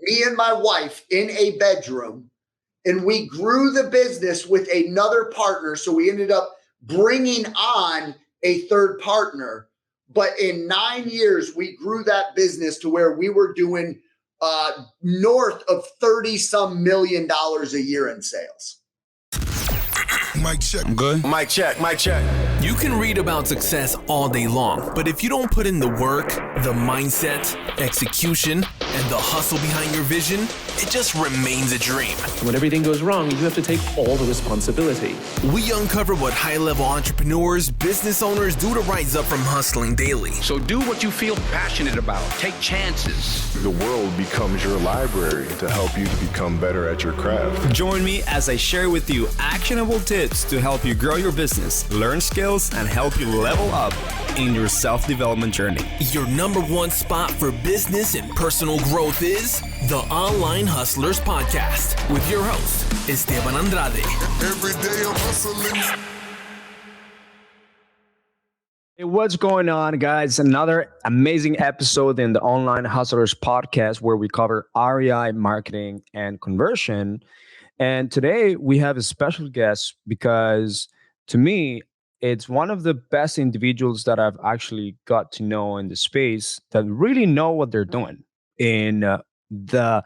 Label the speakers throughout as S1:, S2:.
S1: me and my wife in a bedroom, and we grew the business with another partner. So we ended up bringing on a third partner. But in 9 years, we grew that business to where we were doing north of 30-some million dollars a year in sales.
S2: Mic check. I'm good.
S3: Mic check. Mic check.
S4: You can read about success all day long, but if you don't put in the work, the mindset, execution, and the hustle behind your vision, it just remains a dream.
S5: When everything goes wrong, you have to take all the responsibility.
S4: We uncover what high-level entrepreneurs, business owners do to rise up from hustling daily.
S6: So do what you feel passionate about. Take chances.
S7: The world becomes your library to help you to become better at your craft.
S8: Join me as I share with you actionable tips to help you grow your business, learn skills, and help you level up in your self-development journey.
S4: Your number one spot for business and personal growth is the Online Hustlers Podcast with your host, Esteban Andrade.
S2: Every day I'm hustling.
S9: Hey, what's going on, guys? Another amazing episode in the Online Hustlers Podcast where we cover REI, marketing, and conversion. And today we have a special guest because, to me, it's one of the best individuals that I've actually got to know in the space that really know what they're doing in the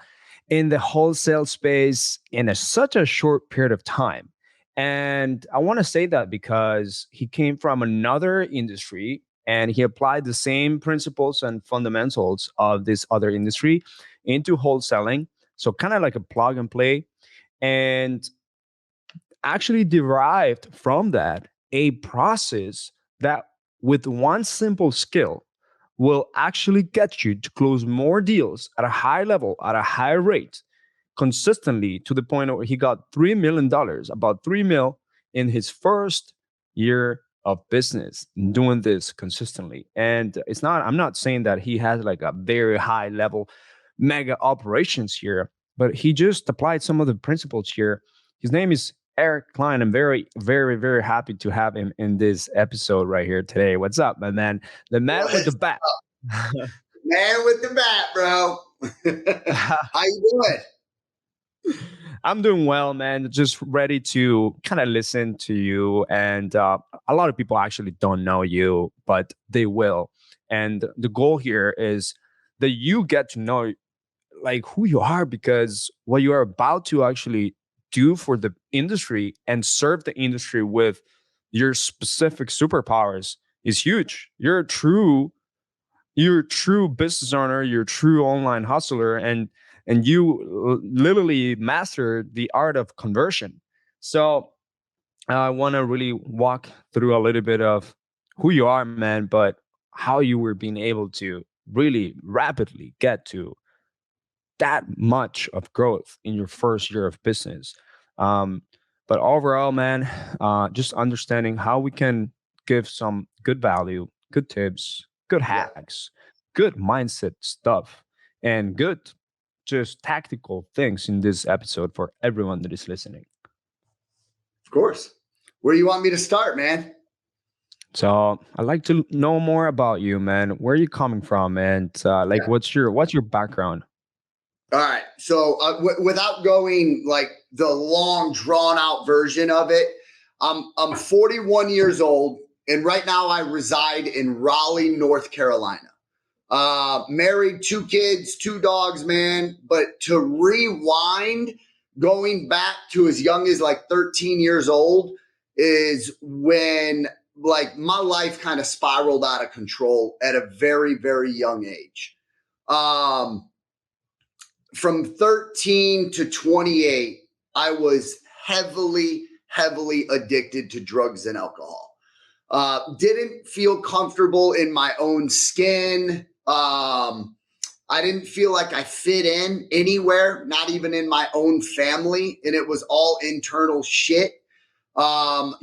S9: wholesale space in such a short period of time. And I want to say that because he came from another industry and he applied the same principles and fundamentals of this other industry into wholesaling. So kind of like a plug and play, and actually derived from that a process that with one simple skill will actually get you to close more deals at a high level, at a high rate, consistently, to the point where he got $3 million, about $3 million in his first year of business, doing this consistently. And I'm not saying that he has like a very high level mega operations here, but he just applied some of the principles here. His name is Cline. I'm very, very, very happy to have him in this episode right here today. What's up, my man? The man with the bat.
S1: Man with the bat, bro. How you doing?
S9: I'm doing well, man. Just ready to kind of listen to you. And a lot of people actually don't know you, but they will. And the goal here is that you get to know like who you are, because what you are about to actually do for the industry and serve the industry with your specific superpowers is huge. You're a true business owner, you're a true online hustler, and you literally mastered the art of conversion. So I want to really walk through a little bit of who you are, man, but how you were being able to really rapidly get to that much of growth in your first year of business. But overall, man, just understanding how we can give some good value, good tips, good hacks, good mindset stuff, and good just tactical things in this episode for everyone that is listening.
S1: Of course. Where do you want me to start, man?
S9: So I'd like to know more about you, man. Where are you coming from? And what's your background?
S1: All right. So without going like the long drawn out version of it, I'm 41 years old, and right now I reside in Raleigh, North Carolina. Married, 2 kids, 2 dogs, man. But to rewind, going back to as young as like 13 years old is when like my life kind of spiraled out of control at a very, very young age. From 13 to 28, I was heavily addicted to drugs and alcohol. Didn't feel comfortable in my own skin. I didn't feel like I fit in anywhere, not even in my own family. And it was all internal shit. I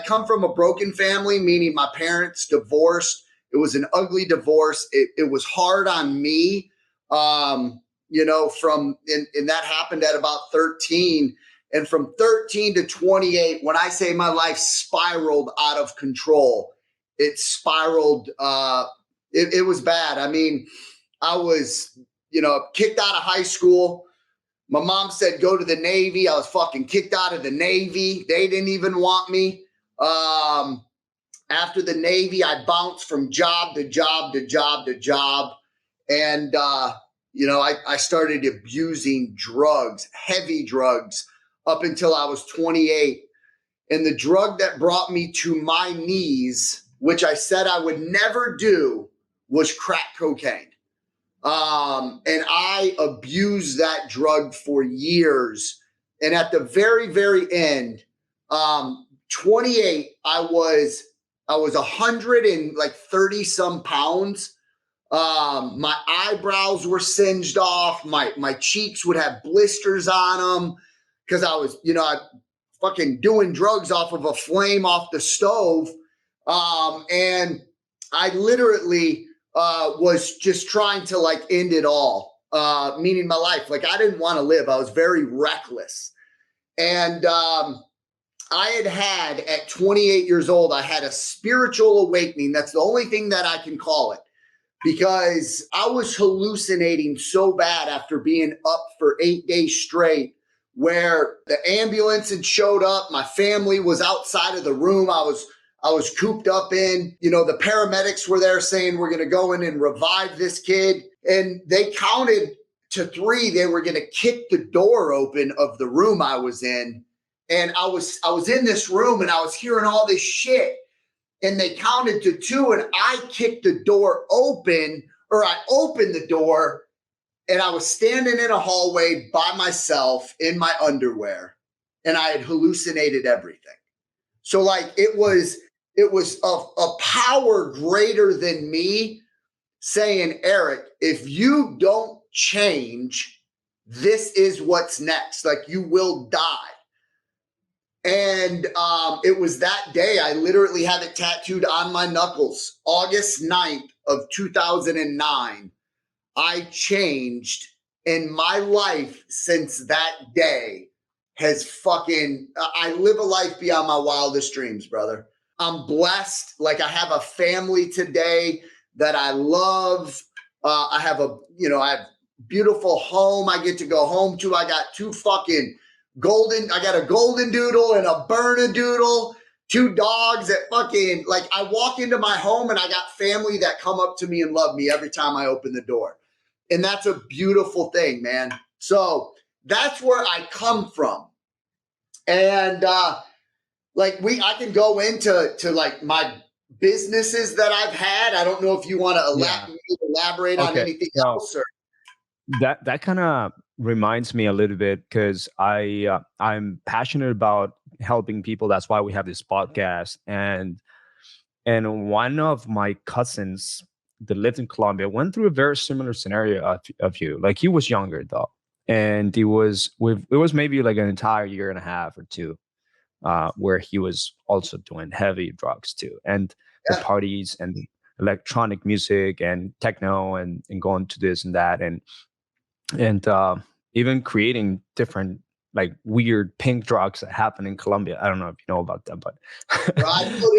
S1: come from a broken family, meaning my parents divorced. It was an ugly divorce. It was hard on me, and that happened at about 13. And from 13 to 28, when I say my life spiraled out of control, it spiraled. It was bad. I mean, I was, kicked out of high school. My mom said, go to the Navy. I was fucking kicked out of the Navy. They didn't even want me. After the Navy, I bounced from job to job to job to job. And, I started abusing drugs, heavy drugs, up until I was 28. And the drug that brought me to my knees, which I said I would never do, was crack cocaine. And I abused that drug for years. And at the very, very end, 28, I was 130 some pounds. My eyebrows were singed off. My cheeks would have blisters on them because I was, I fucking doing drugs off of a flame off the stove. And I literally was just trying to end it all, meaning my life. Like I didn't want to live. I was very reckless. And I had at 28 years old, I had a spiritual awakening. That's the only thing that I can call it, because I was hallucinating so bad after being up for 8 days straight, where the ambulance had showed up. My family was outside of the room I was cooped up in. The paramedics were there saying, we're going to go in and revive this kid. And they counted to 3. They were going to kick the door open of the room I was in. And I was in this room and I was hearing all this shit. And they counted to 2 and I kicked the door open, or I opened the door, and I was standing in a hallway by myself in my underwear, and I had hallucinated everything. So it was a power greater than me saying, Eric, if you don't change, this is what's next. You will die. And it was that day, I literally had it tattooed on my knuckles. August 9th of 2009, I changed, and my life since that day has I live a life beyond my wildest dreams, brother. I'm blessed. I have a family today that I love. I have a beautiful home I get to go home to. I got 2 fucking I got a golden doodle and a bernedoodle, 2 dogs that I walk into my home and I got family that come up to me and love me every time I open the door. And that's a beautiful thing, man. So that's where I come from. And I can go into my businesses that I've had. I don't know if you want to elaborate on anything else. Or
S9: that kind of reminds me a little bit, because I'm passionate about helping people. That's why we have this podcast. And one of my cousins that lived in Colombia went through a very similar scenario of you. He was younger though, and it was maybe an entire year and a half or 2, where he was also doing heavy drugs too, and the parties and electronic music and techno and going to this and that, and even creating different weird pink drugs that happen in Colombia. I don't know if you know about that, but
S1: I put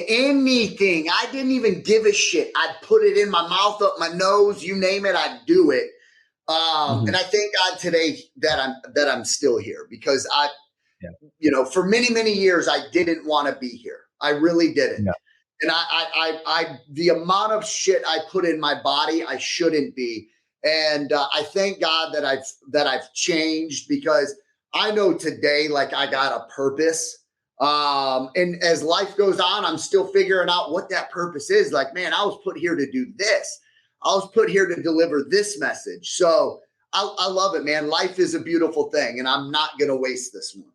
S1: anything. I didn't even give a shit. I'd put it in my mouth, up my nose, you name it, I'd do it. And I thank God today that I'm still here, because for many, many years, I didn't want to be here. I really didn't. Yeah. And I the amount of shit I put in my body, I shouldn't be. And I thank God that I've changed, because I know today, I got a purpose. And as life goes on, I'm still figuring out what that purpose is. Man, I was put here to do this. I was put here to deliver this message. So I love it, man. Life is a beautiful thing, and I'm not going to waste this one.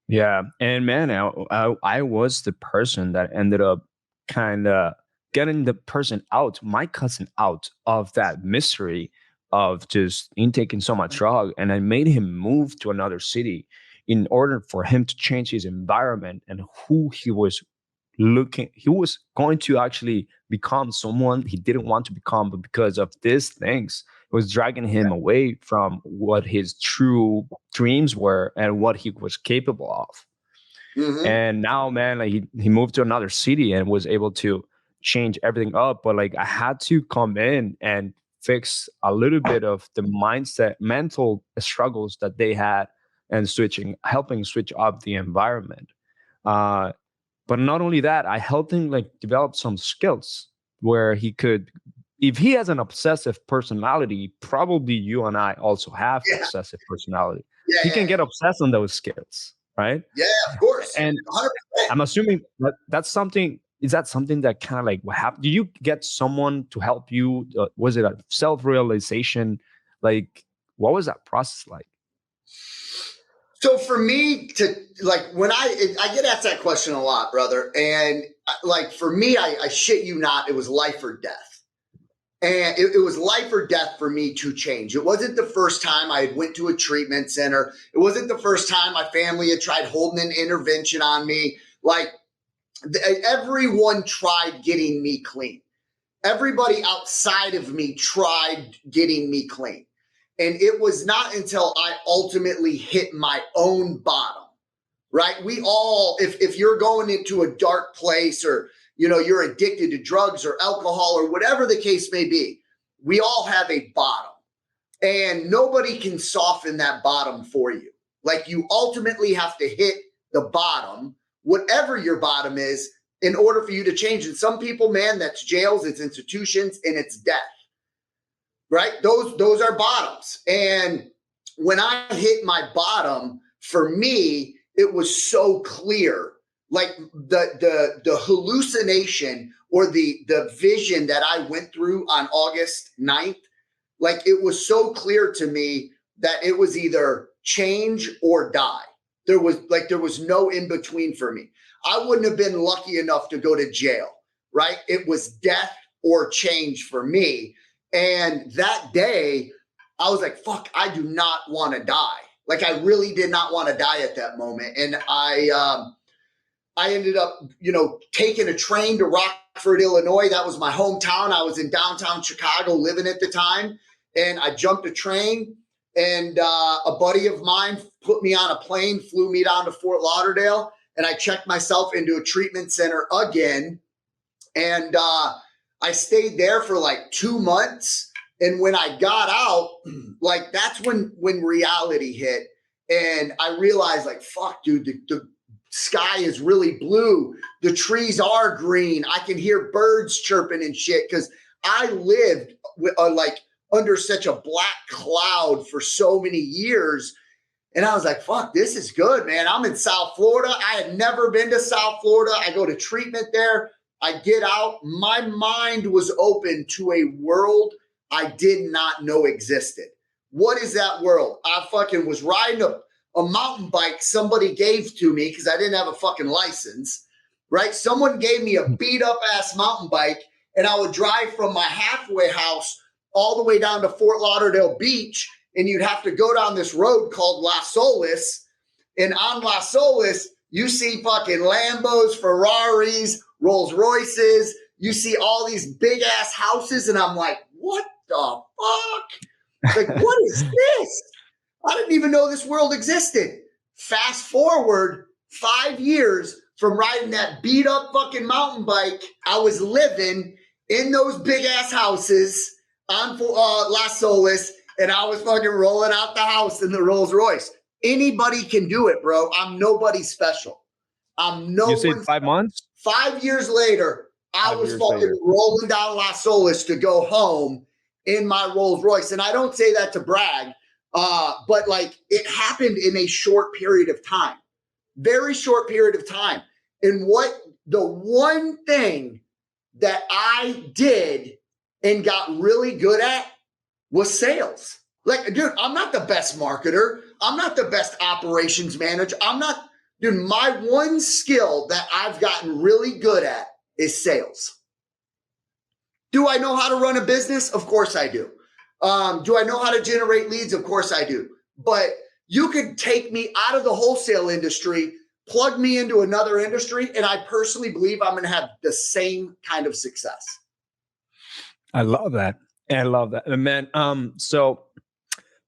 S9: Yeah. And man, I was the person that ended up kind of getting my cousin out of that mystery of just intaking so much drug. And I made him move to another city in order for him to change his environment and who he was going to actually become someone he didn't want to become, but because of these things, it was dragging him away from what his true dreams were and what he was capable of. And now, man, he moved to another city and was able to change everything up. But I had to come in and fix a little bit of the mindset, mental struggles that they had, and helping switch up the environment. But not only that, I helped him like develop some skills where he could, if he has an obsessive personality, probably you and I also have obsessive personality. He can get obsessed on those skills, right?
S1: Yeah, of course.
S9: And
S1: 100%.
S9: I'm assuming that's something. Is that something that kind of like what happened? Did you get someone to help you? Was it a self-realization? Like, what was that process like?
S1: So for me to like, when I get asked that question a lot, brother, and like for me, I shit you not, it was life or death, and it was life or death for me to change. It wasn't the first time I had went to a treatment center. It wasn't the first time my family had tried holding an intervention on me. Like, everyone tried getting me clean. Everybody outside of me tried getting me clean. And it was not until I ultimately hit my own bottom, right? We all, if you're going into a dark place, or, you know, you're addicted to drugs or alcohol or whatever the case may be, we all have a bottom, and nobody can soften that bottom for you. Like, you ultimately have to hit the bottom, whatever your bottom is, in order for you to change. And some people, man, that's jails, it's institutions, and it's death, right? Those are bottoms. And when I hit my bottom, for me, it was so clear. Like the hallucination or the vision that I went through on August 9th, like, it was so clear to me that it was either change or die. There was no in between for me. I wouldn't have been lucky enough to go to jail, right? It was death or change for me. And that day, I was like, fuck, I do not want to die. Like, I really did not want to die at that moment. And I ended up, you know, taking a train to Rockford, Illinois. That was my hometown. I was in downtown Chicago living at the time. And I jumped a train, and a buddy of mine put me on a plane, flew me down to Fort Lauderdale, and I checked myself into a treatment center again. And I stayed there for like 2 months. And when I got out, like, that's when reality hit. And I realized, like, fuck, dude, the sky is really blue. The trees are green. I can hear birds chirping and shit, because I lived like under such a black cloud for so many years. And I was like, fuck, this is good, man. I'm in South Florida. I had never been to South Florida. I go to treatment there. I get out. My mind was open to a world I did not know existed. What is that world? I fucking was riding a mountain bike somebody gave to me because I didn't have a fucking license, right? Someone gave me a beat up ass mountain bike, and I would drive from my halfway house all the way down to Fort Lauderdale Beach, and you'd have to go down this road called Las Olas. And on Las Olas, you see fucking Lambos, Ferraris, Rolls Royces. You see all these big ass houses, and I'm like, what the fuck? Like, what is this? I didn't even know this world existed. Fast forward 5 years from riding that beat up fucking mountain bike, I was living in those big ass houses on Las Olas, and I was fucking rolling out the house in the Rolls Royce. Anybody can do it, bro. I'm nobody special. I'm no.
S9: You said 5 months?
S1: 5 years later, I was fucking rolling down Las Olas to go home in my Rolls Royce. And I don't say that to brag, but like, it happened in a short period of time, very short period of time. And what the one thing that I did and got really good at was sales. Like, dude, I'm not the best marketer. I'm not the best operations manager. Dude, my one skill that I've gotten really good at is sales. Do I know how to run a business? Of course I do. Do I know how to generate leads? Of course I do. But you could take me out of the wholesale industry, plug me into another industry, and I personally believe I'm going to have the same kind of success.
S9: I love that. I love that. And man, so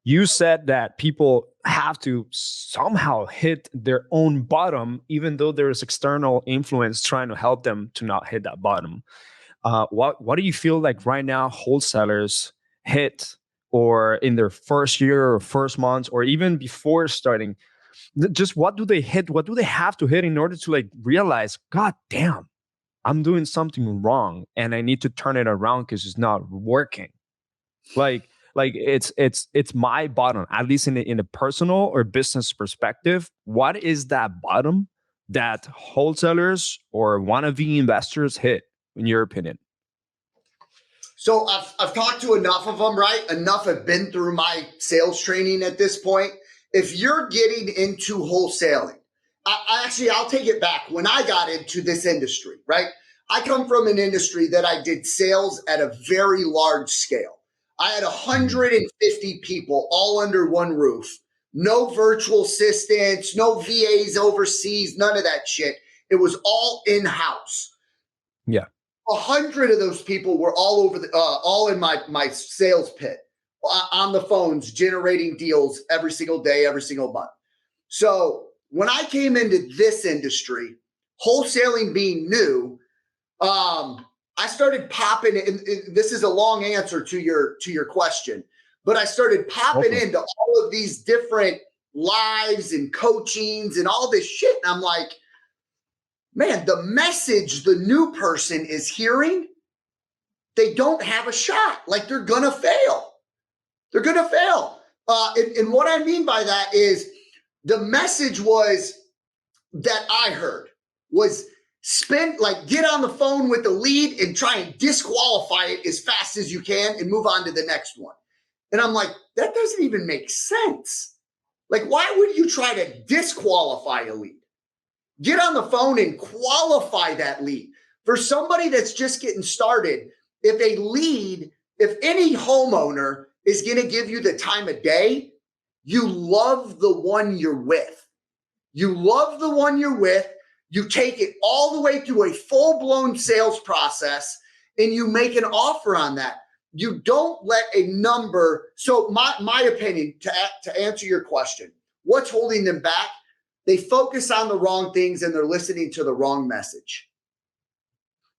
S9: you said that people have to somehow hit their own bottom, even though there's external influence trying to help them to not hit that bottom. What do you feel like right now wholesalers hit, or in their first year or first months, or even before starting, just what do they hit? What do they have to hit in order to like realize, God damn, I'm doing something wrong and I need to turn it around because it's not working. Like it's my bottom, at least in a personal or business perspective. What is that bottom that wholesalers or wannabe investors hit, in your opinion?
S1: So I've talked to enough of them, right? Enough have been through my sales training at this point. If you're getting into wholesaling, I'll take it back. When I got into this industry, right? I come from an industry that I did sales at a very large scale. I had 150 people all under one roof. No virtual assistants, no VAs overseas, none of that shit. It was all in-house.
S9: Yeah.
S1: 100 of those people were all over all in my sales pit on the phones, generating deals every single day, every single month. So when I came into this industry, wholesaling being new, I started popping in. This is a long answer to your question, but I started popping into all of these different lives and coachings and all this shit. And I'm like, man, the message the new person is hearing, they don't have a shot. Like they're going to fail. They're going to fail. And what I mean by that is the message was that I heard was get on the phone with the lead and try and disqualify it as fast as you can and move on to the next one. And I'm like, that doesn't even make sense. Like, why would you try to disqualify a lead? Get on the phone and qualify that lead. For somebody that's just getting started, if any homeowner is going to give you the time of day, you love the one you're with. You love the one you're with. You take it all the way through a full-blown sales process and you make an offer on that. You don't let a number. So my opinion, to answer your question, what's holding them back? They focus on the wrong things and they're listening to the wrong message.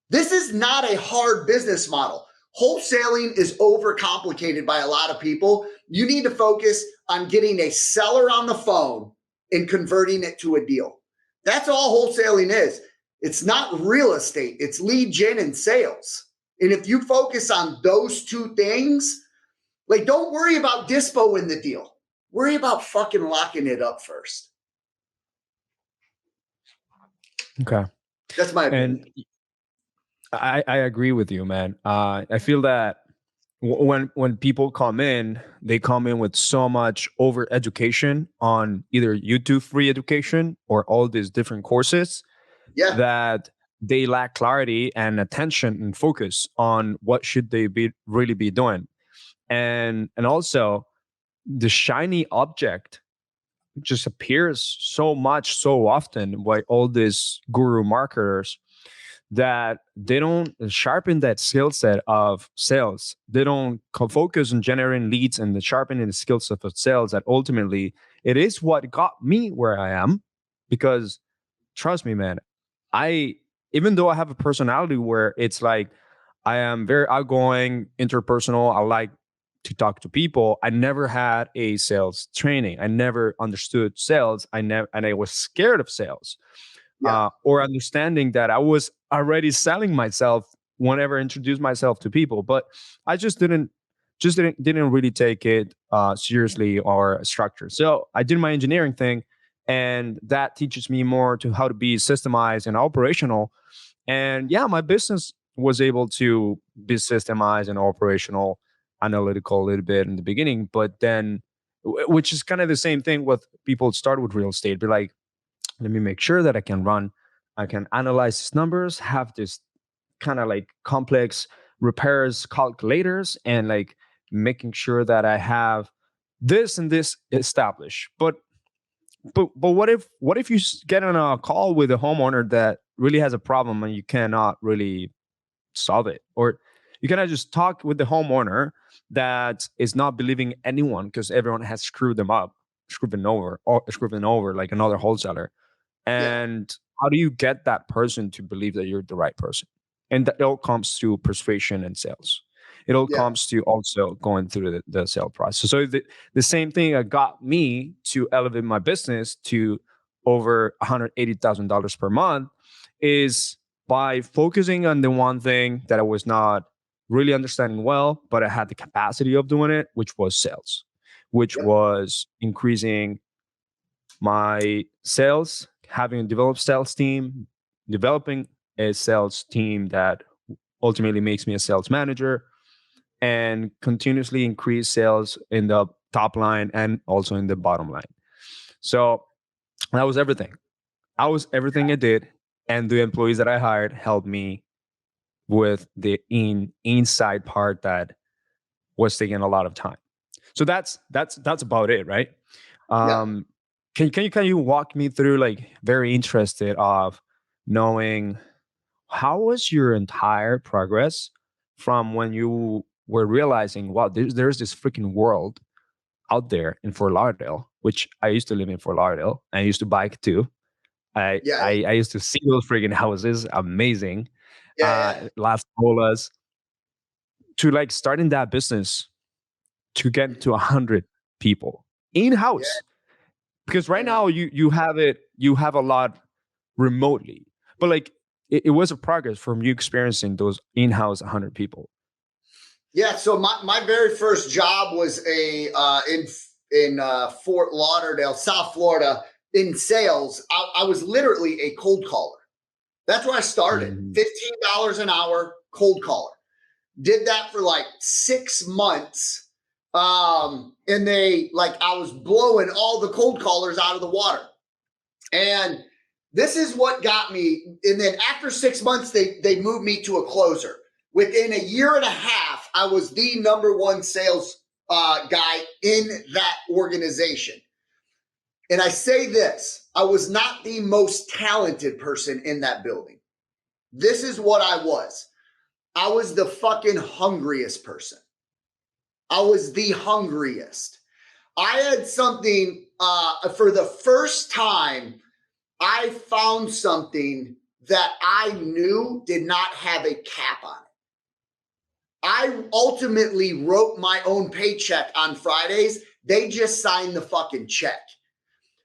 S1: This is not a hard business model. Wholesaling is overcomplicated by a lot of people. You need to focus on getting a seller on the phone and converting it to a deal. That's all wholesaling is. It's not real estate. It's lead gen and sales. And if you focus on those two things, like don't worry about dispo in the deal. Worry about fucking locking it up first.
S9: Okay.
S1: That's my opinion.
S9: And I agree with you, man. I feel that when people come in, they come in with so much over education on either YouTube free education or all these different courses that they lack clarity and attention and focus on what should they really be doing. And also the shiny object just appears so often by all these guru marketers that they don't sharpen that skill set of sales. They don't focus on generating leads and the sharpening the skill set of sales that ultimately it is what got me where I am. Because trust me, man, even though I have a personality where it's like I am very outgoing, interpersonal, I like to talk to people, I never had a sales training. I never understood sales. And I was scared of sales. Or understanding that I was already selling myself whenever I introduced myself to people, but I just didn't really take it seriously or structured. So I did my engineering thing, and that teaches me more to how to be systemized and operational. And yeah, my business was able to be systemized and operational, analytical a little bit in the beginning, but then, which is kind of the same thing with people start with real estate, be like, let me make sure that I can analyze these numbers, have this kind of like complex repairs calculators, and like making sure that I have this and this established. But what if you get on a call with a homeowner that really has a problem and you cannot really solve it, or you cannot just talk with the homeowner that is not believing anyone because everyone has screwed them over like another wholesaler. And how do you get that person to believe that you're the right person? And that all comes through persuasion and sales. It all
S1: Yeah.
S9: comes to also going through the sale process. So the same thing that got me to elevate my business to over $180,000 per month is by focusing on the one thing that I was not really understanding well, but I had the capacity of doing it, which was sales, which
S1: Yep.
S9: was increasing my sales, having a developed sales team, developing a sales team that ultimately makes me a sales manager, and continuously increase sales in the top line and also in the bottom line. So that was everything. I was everything I did, and the employees that I hired helped me with the inside part that was taking a lot of time. So that's about it, right?
S1: Yeah.
S9: Can you walk me through, like, very interested of knowing how was your entire progress from when you were realizing, wow, there's this freaking world out there in Fort Lauderdale, which I used to live in Fort Lauderdale. I used to bike too.
S1: Yeah.
S9: I used to see those freaking houses, amazing.
S1: Yeah.
S9: Las Olas, to like starting that business to get to 100 people in
S1: Yeah.
S9: house. Because right
S1: Yeah.
S9: now you have a lot remotely, but like it was a progress from you experiencing those in-house 100 people.
S1: Yeah. So my very first job was in Fort Lauderdale, South Florida, in sales. I was literally a cold caller. That's where I started.
S9: Mhm.
S1: $15 an hour, cold caller. Did that for like 6 months. And I was blowing all the cold callers out of the water. And this is what got me. And then after 6 months, they moved me to a closer. Within a year and a half, I was the number one sales guy in that organization. And I say this, I was not the most talented person in that building. This is what I was. I was the fucking hungriest person. I was the hungriest. I had something for the first time. I found something that I knew did not have a cap on it. I ultimately wrote my own paycheck on Fridays. They just signed the fucking check.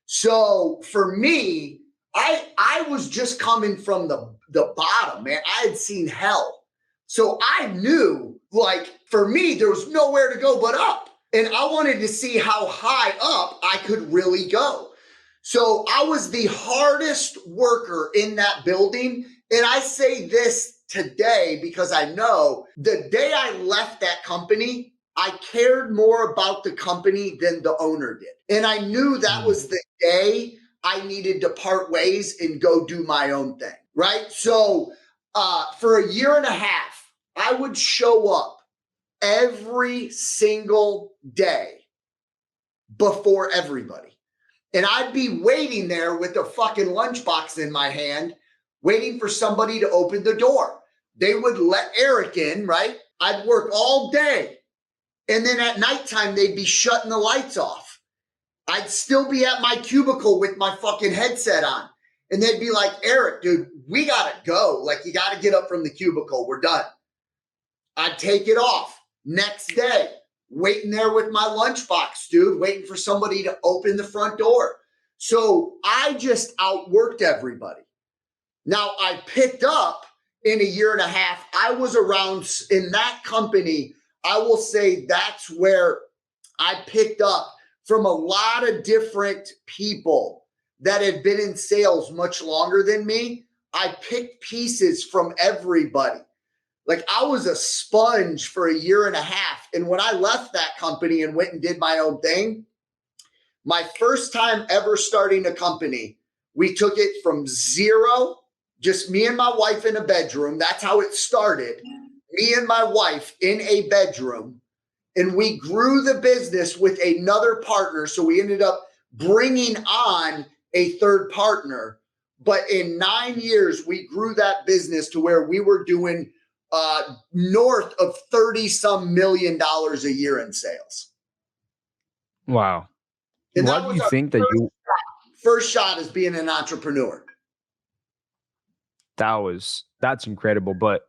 S1: So for me, I was just coming from the bottom, man. I had seen hell. So I knew, like, for me, there was nowhere to go but up. And I wanted to see how high up I could really go. So I was the hardest worker in that building. And I say this today because I know the day I left that company, I cared more about the company than the owner did. And I knew that was the day I needed to part ways and go do my own thing, right? So for a year and a half, I would show up every single day before everybody. And I'd be waiting there with a fucking lunchbox in my hand, waiting for somebody to open the door. They would let Eric in, right? I'd work all day. And then at nighttime, they'd be shutting the lights off. I'd still be at my cubicle with my fucking headset on. And they'd be like, Eric, dude, we got to go. Like, you got to get up from the cubicle. We're done. I'd take it off. Next day, waiting there with my lunchbox, dude, waiting for somebody to open the front door. So I just outworked everybody. Now, I picked up in a year and a half. I was around in that company. I will say that's where I picked up from a lot of different people that had been in sales much longer than me. I picked pieces from everybody. Like, I was a sponge for a year and a half. And when I left that company and went and did my own thing, my first time ever starting a company, we took it from zero, just me and my wife in a bedroom. That's how it started. Me and my wife in a bedroom. And we grew the business with another partner. So we ended up bringing on a third partner. But in 9 years, we grew that business to where we were doing north of 30 some $1 million a year in sales.
S9: Wow.
S1: And
S9: What
S1: that
S9: do
S1: was
S9: you
S1: our
S9: think that you
S1: first shot as being an entrepreneur.
S9: that's incredible, but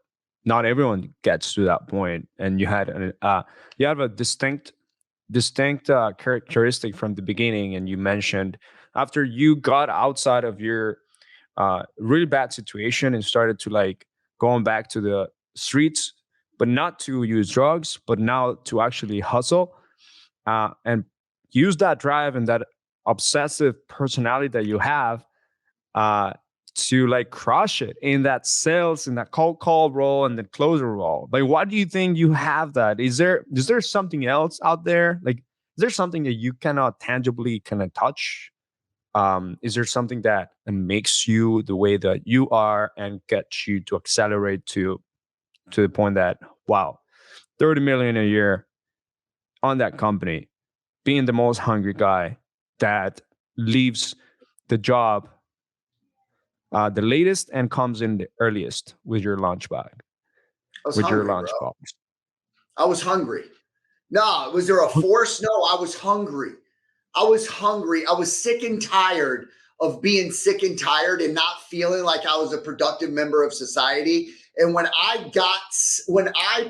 S9: not everyone gets to that point, and you have a distinct characteristic from the beginning. And you mentioned after you got outside of your really bad situation and started to like going back to the streets, but not to use drugs, but now to actually hustle and use that drive and that obsessive personality that you have uh, to like crush it in that sales, in that cold call role and the closer role. Like, why do you think you have that? Is there something else out there? Like, is there something that you cannot tangibly kind of touch? Is there something that makes you the way that you are and gets you to accelerate to the point that, wow, 30 million a year on that company, being the most hungry guy that leaves the job the latest and comes in the earliest with your lunch bag, your lunch box?
S1: I was hungry. No, was there a force? No, I was hungry. I was sick and tired of being sick and tired and not feeling like I was a productive member of society. And when I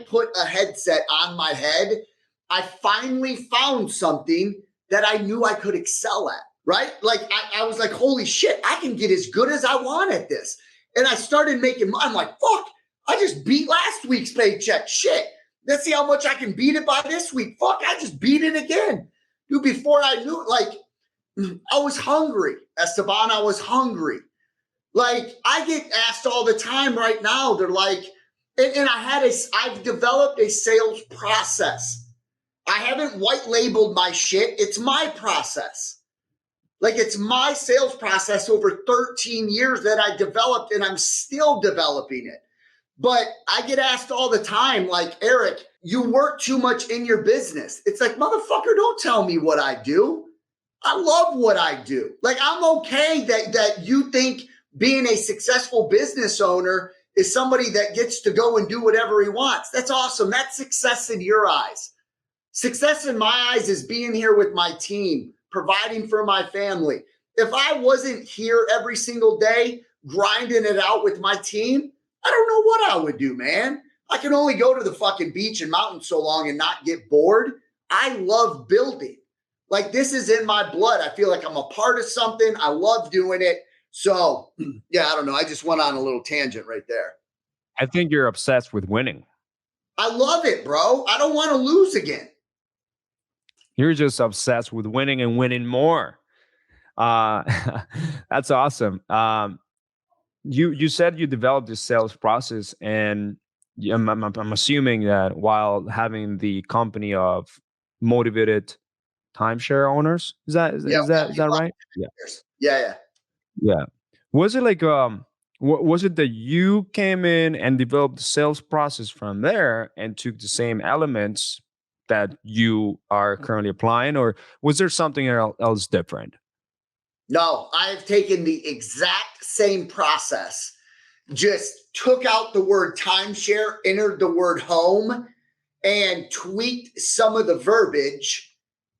S1: put a headset on my head, I finally found something that I knew I could excel at, right? Like I was like, holy shit, I can get as good as I want at this. And I started I'm like, fuck, I just beat last week's paycheck. Shit, let's see how much I can beat it by this week. Fuck, I just beat it again. Dude, before I knew it, like, I was hungry, Esteban. I was hungry. Like, I get asked all the time right now. They're like, and I've developed a sales process. I haven't white labeled my shit. It's my process. Like, it's my sales process over 13 years that I developed, and I'm still developing it. But I get asked all the time, like, Eric, you work too much in your business. It's like, motherfucker, don't tell me what I do. I love what I do. Like, I'm okay that you think being a successful business owner is somebody that gets to go and do whatever he wants. That's awesome. That's success in your eyes. Success in my eyes is being here with my team, providing for my family. If I wasn't here every single day, grinding it out with my team, I don't know what I would do, man. I can only go to the fucking beach and mountain so long and not get bored. I love building. Like, this is in my blood. I feel like I'm a part of something. I love doing it. So, yeah, I don't know. I just went on a little tangent right there.
S9: I think you're obsessed with winning.
S1: I love it, bro. I don't want to lose again.
S9: You're just obsessed with winning and winning more. That's awesome. You said you developed this sales process, and I'm assuming that while having the company of motivated timeshare owners, is that right? Yeah. Was it like was it that you came in and developed the sales process from there and took the same elements that you are currently applying, or was there something else different?
S1: No, I've taken the exact same process, just took out the word timeshare, entered the word home, and tweaked some of the verbiage.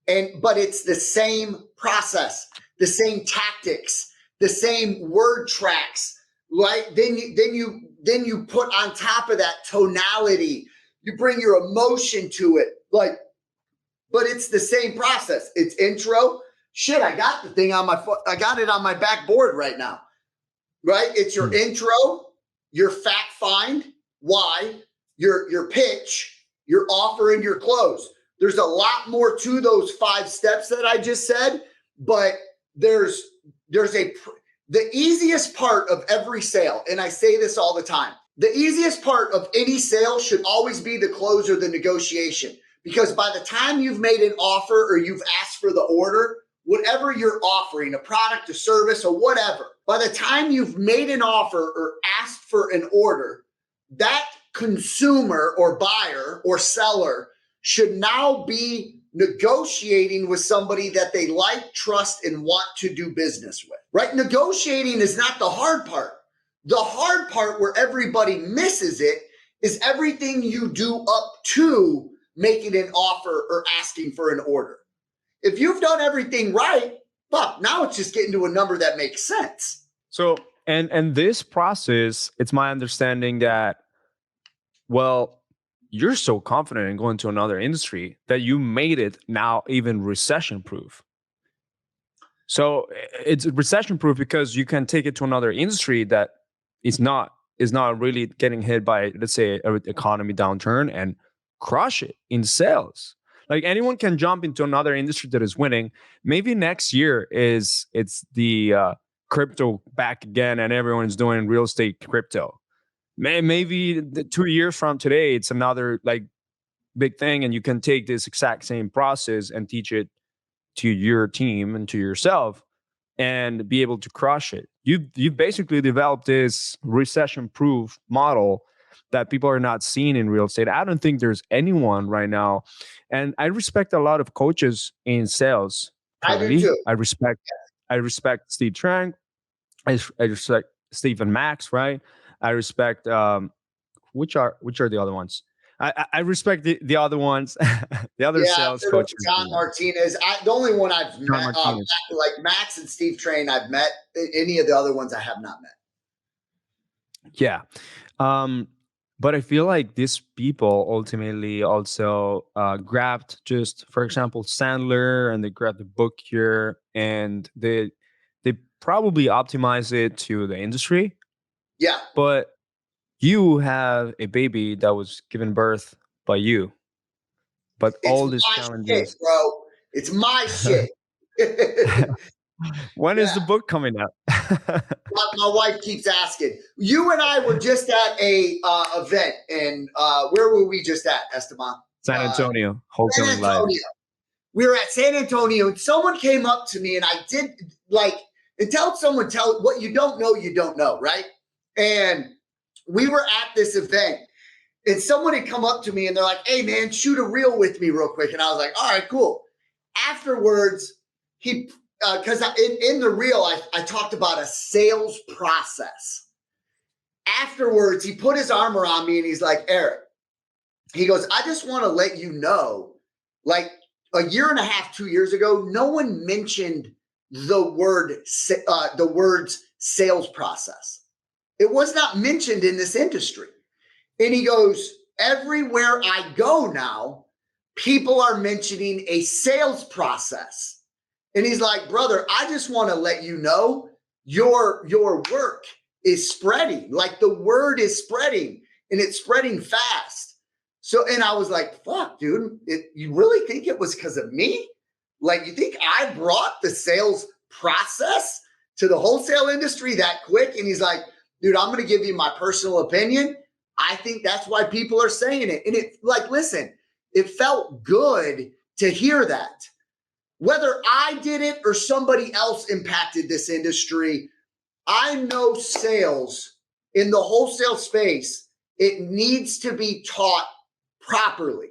S1: But it's the same process, the same tactics, the same word tracks, right? Then you put on top of that tonality. You bring your emotion to it, but it's the same process. It's intro. Shit, I got the thing on my foot. I got it on my backboard right now, right? It's your intro, your fact find, why, your pitch, your offer, and your close. There's a lot more to those 5 steps that I just said, but the easiest part of every sale, and I say this all the time, the easiest part of any sale should always be the close or the negotiation, because by the time you've made an offer or you've asked for the order, whatever you're offering, a product, a service, or whatever, by the time you've made an offer or asked for an order, that consumer or buyer or seller should now be negotiating with somebody that they like, trust, and want to do business with, right? Negotiating is not the hard part. The hard part where everybody misses it is everything you do up to making an offer or asking for an order. If you've done everything right, fuck, now it's just getting to a number that makes sense.
S9: So, and this process, it's my understanding that Well, you're so confident in going to another industry that you made it now even recession proof. So it's recession proof because you can take it to another industry that is not really getting hit by, let's say, an economy downturn and crush it in sales. Like anyone can jump into another industry that is winning. Maybe next year it's the crypto back again and everyone's doing real estate crypto. Maybe 2 years from today it's another like big thing, and you can take this exact same process and teach it to your team and to yourself and be able to crush it. You've basically developed this recession proof model that people are not seeing in real estate. I don't think there's anyone right now. And I respect a lot of coaches in sales.
S1: I do too.
S9: I respect Steve Trank. I respect Stephen Max, right? I respect which are the other ones? I respect the other ones, the other sales coaches.
S1: John Martinez. The only one I've met, like Max and Steve Train, I've met. Any of the other ones I have not met.
S9: Yeah. But I feel like these people ultimately also grabbed just, for example, Sandler, and they grabbed the book here, and they probably optimize it to the industry.
S1: Yeah.
S9: But you have a baby that was given birth by you. But all these challenges,
S1: shit, bro. It's my shit.
S9: When is the book coming out?
S1: My wife keeps asking. You and I were just at a event, and where were we just at, Esteban?
S9: San Antonio, Wholesaling Live.
S1: We were at San Antonio, and someone came up to me, and I did tell what you don't know, right? And we were at this event, and someone had come up to me, and they're like, "Hey, man, shoot a reel with me real quick." And I was like, "All right, cool." Afterwards, because in the reel, I talked about a sales process. Afterwards, he put his arm around me, and he's like, "Eric," he goes, "I just want to let you know, like a year and a half, 2 years ago, no one mentioned the words sales process. It was not mentioned in this industry." And he goes, "Everywhere I go now, people are mentioning a sales process." And he's like, "Brother, I just want to let you know your work is spreading. Like the word is spreading, and it's spreading fast." So, and I was like, "Fuck, dude, you really think it was because of me? Like, you think I brought the sales process to the wholesale industry that quick?" And he's like, "Dude, I'm going to give you my personal opinion. I think that's why people are saying it." And listen, it felt good to hear that. Whether I did it or somebody else impacted this industry, I know sales in the wholesale space, it needs to be taught properly.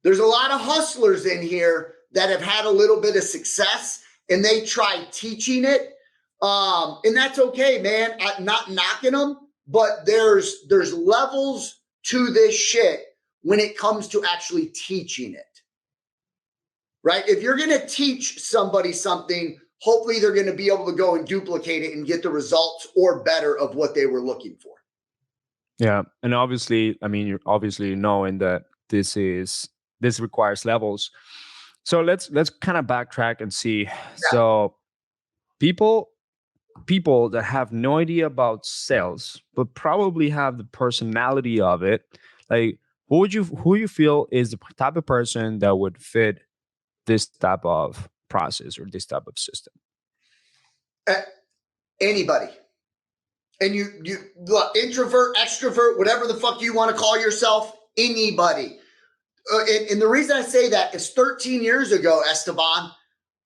S1: There's a lot of hustlers in here that have had a little bit of success, and they try teaching it. And that's okay, man. I'm not knocking them, but there's levels to this shit when it comes to actually teaching it. Right? If you're going to teach somebody something, hopefully they're going to be able to go and duplicate it and get the results or better of what they were looking for.
S9: Yeah. And obviously, I mean, you're obviously knowing that this requires levels. So let's kind of backtrack and see. Yeah. So people that have no idea about sales, but probably have the personality of it, like who you feel is the type of person that would fit this type of process or this type of system?
S1: Anybody. And you look, introvert, extrovert, whatever the fuck you want to call yourself, anybody. And the reason I say that is 13 years ago, Esteban,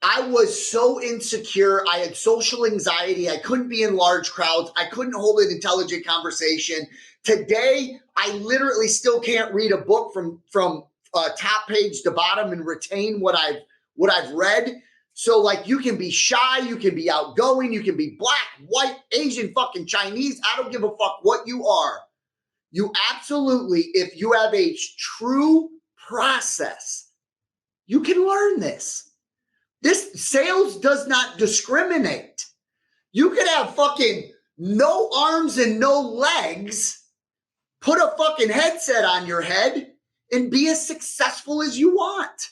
S1: I was so insecure. I had social anxiety. I couldn't be in large crowds. I couldn't hold an intelligent conversation. Today, I literally still can't read a book from top page to bottom and retain what I've read. So like you can be shy, you can be outgoing, you can be black, white, Asian, fucking Chinese. I don't give a fuck what you are. You absolutely, if you have a true process, you can learn this. This sales does not discriminate. You could have fucking no arms and no legs Put a fucking headset on your head and be as successful as you want.